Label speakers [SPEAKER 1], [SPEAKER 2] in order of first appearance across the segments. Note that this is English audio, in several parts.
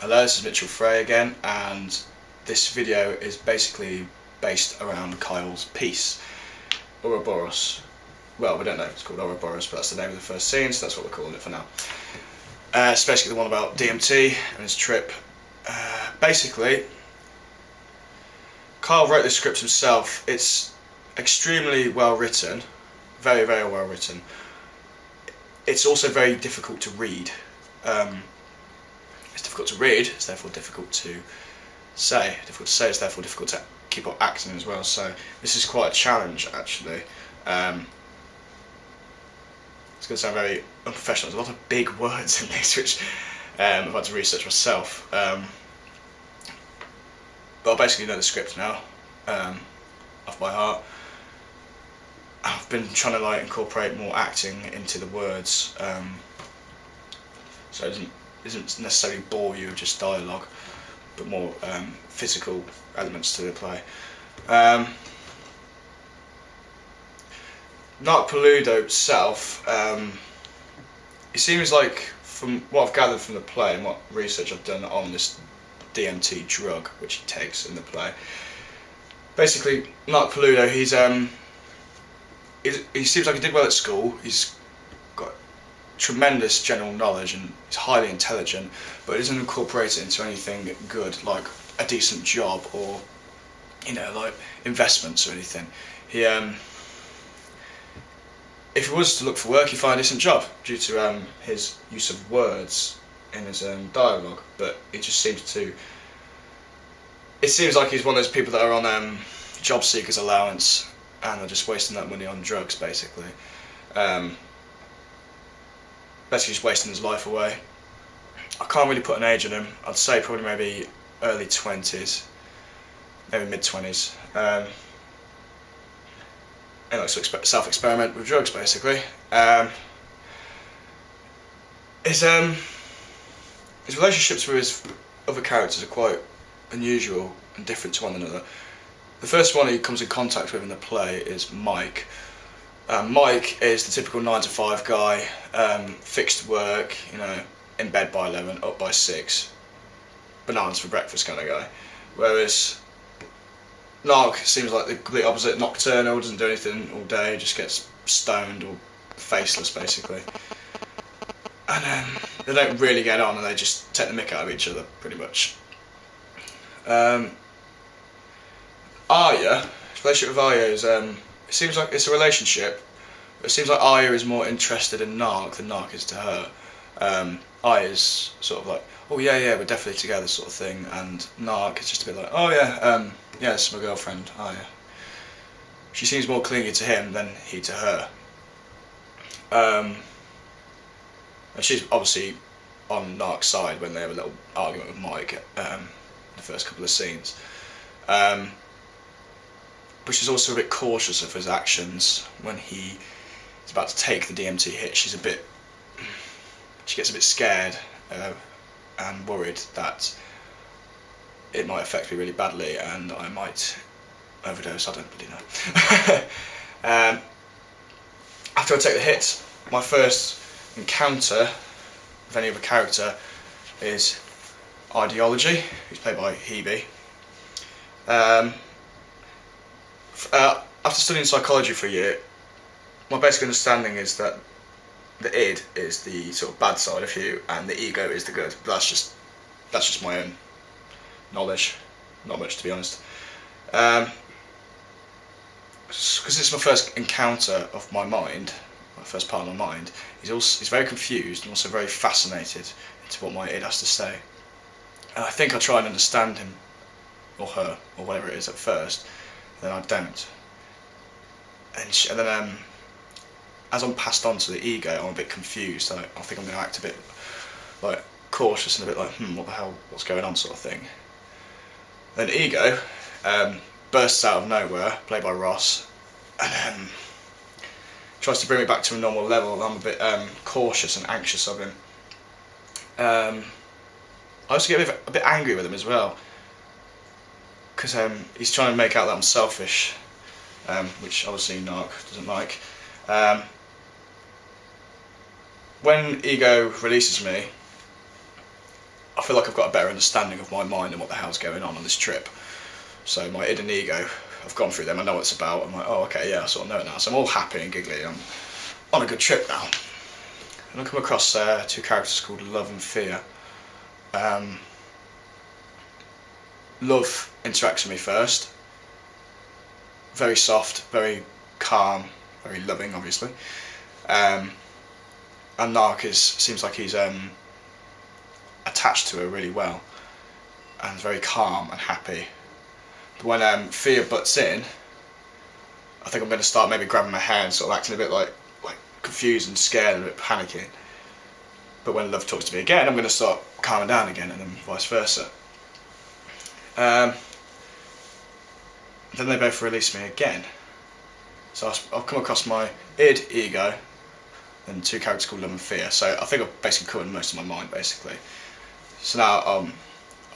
[SPEAKER 1] Hello, this is Mitchell Frey again, and this video is basically based around Kyle's piece, Ouroboros. Well, we don't know if it's called Ouroboros, but that's the name of the first scene, so that's what we're calling it for now. It's basically the one about DMT and his trip. Basically, Kyle wrote this script himself. It's extremely well written, very, very well written. It's also very difficult to read. It's difficult to read, it's therefore difficult to say. Difficult to say, it's therefore difficult to keep up acting as well. So this is quite a challenge, actually. It's going to sound very unprofessional. There's a lot of big words in this, which I've had to research myself. But I basically know the script now, off by heart. I've been trying to incorporate more acting into the words, so it doesn't necessarily bore you with just dialogue, but more physical elements to the play. Nark Peludo itself, it seems like, from what I've gathered from the play and what research I've done on this DMT drug which he takes in the play, basically Nark Peludo, he seems like he did well at school. He's got tremendous general knowledge and he's highly intelligent, but he doesn't incorporate it into anything good, like a decent job or, you know, like investments or anything. He, if he was to look for work, he'd find a decent job due to his use of words in his dialogue, but it just seems to. It seems like he's one of those people that are on job seekers allowance and are just wasting that money on drugs, basically. Basically just wasting his life away. I can't really put an age on him. I'd say probably maybe early 20s, maybe mid 20s. He likes to self-experiment with drugs, basically. His relationships with his other characters are quite unusual and different to one another. The first one he comes in contact with in the play is Mike. Mike is the typical 9-to-5 guy, fixed work, you know, in bed by 11, up by 6, bananas for breakfast kind of guy. Whereas Nark seems like the complete opposite, nocturnal, doesn't do anything all day, just gets stoned or faceless, basically. And they don't really get on and they just take the mick out of each other, pretty much. Arya, his relationship with Arya is, it seems like it's a relationship, but it seems like Arya is more interested in Nark than Nark is to her. Arya's sort of like, oh yeah, we're definitely together sort of thing, and Nark is just a bit like, oh yeah, this is my girlfriend, Arya. She seems more clingy to him than he to her. And she's obviously on Nark's side when they have a little argument with Mike in the first couple of scenes. But she's also a bit cautious of his actions when he is about to take the DMT hit. She gets a bit scared and worried that it might affect me really badly and I might overdose. I don't really know. After I take the hit, my first encounter with any other character is Ideology, who's played by Hebe. After studying psychology for a year, my basic understanding is that the id is the sort of bad side of you and the ego is the good. But that's just my own knowledge, not much to be honest. Because it's my first encounter of my mind, my first part of my mind, he's very confused and also very fascinated into what my id has to say. And I think I try and understand him, or her, or whatever it is at first, then I don't. And then as I'm passed on to the ego, I'm a bit confused. I think I'm going to act a bit like cautious and a bit like, what the hell, what's going on sort of thing. Then ego bursts out of nowhere, played by Ross, and tries to bring me back to a normal level. I'm a bit cautious and anxious of him. I also get a bit angry with him as well, because he's trying to make out that I'm selfish, which obviously Nark doesn't like. When ego releases me, I feel like I've got a better understanding of my mind and what the hell's going on this trip. So my id and ego, I've gone through them, I know what it's about. I'm like, oh okay, yeah, I sort of know it now. So I'm all happy and giggly. I'm on a good trip now. And I come across two characters called Love and Fear. Love interacts with me first. Very soft, very calm, very loving, obviously. And Nark seems like he's attached to her really well, and very calm and happy. But when Fear butts in, I think I'm going to start maybe grabbing my hair and sort of acting a bit like confused and scared and a bit panicking. But when Love talks to me again, I'm going to start calming down again, and then vice versa. Then they both release me again. So I've come across my id, ego, and two characters called Love and Fear. So I think I've basically covered most of my mind, basically. So now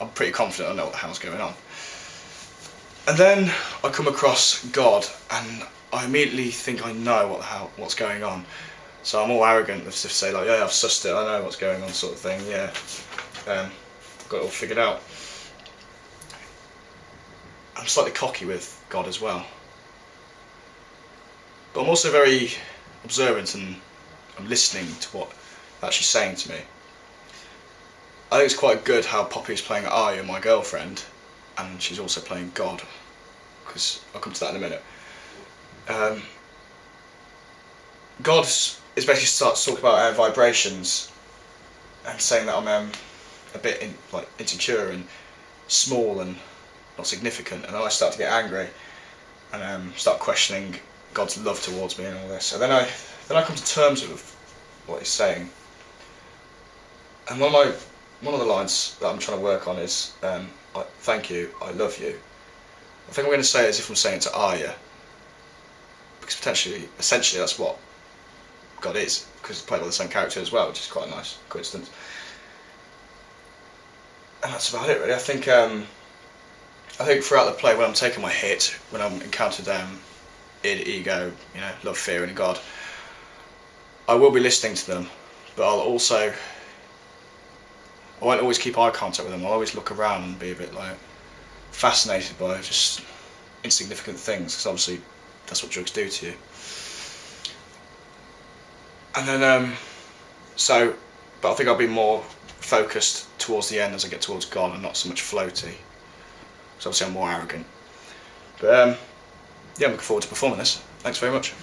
[SPEAKER 1] I'm pretty confident I know what the hell's going on. And then I come across God, and I immediately think I know what's going on. So I'm all arrogant as if to say like, yeah, I've sussed it, I know what's going on, sort of thing. Yeah, got it all figured out. I'm slightly cocky with God as well, but I'm also very observant, and I'm listening to what they're actually saying to me. I think it's quite good how Poppy is playing Arya, my girlfriend, and she's also playing God, because I'll come to that in a minute. God is basically starts to talk about our vibrations and saying that I'm a bit insecure and small and not significant, and then I start to get angry and start questioning God's love towards me and all this. So then I come to terms with what he's saying, and one of the lines that I'm trying to work on is thank you, I love you. I think I'm going to say it as if I'm saying it to Arya, because essentially that's what God is, because it's played by the same character as well, which is quite a nice coincidence. And that's about it really. I think throughout the play, when I'm taking my hit, when I'm encountered id, ego, love, fear and God, I will be listening to them, but I won't always keep eye contact with them. I'll always look around and be a bit fascinated by just insignificant things, because obviously that's what drugs do to you. And then but I think I'll be more focused towards the end as I get towards God, and not so much floaty, because obviously I'm more arrogant. But yeah, I'm looking forward to performing this. Thanks very much.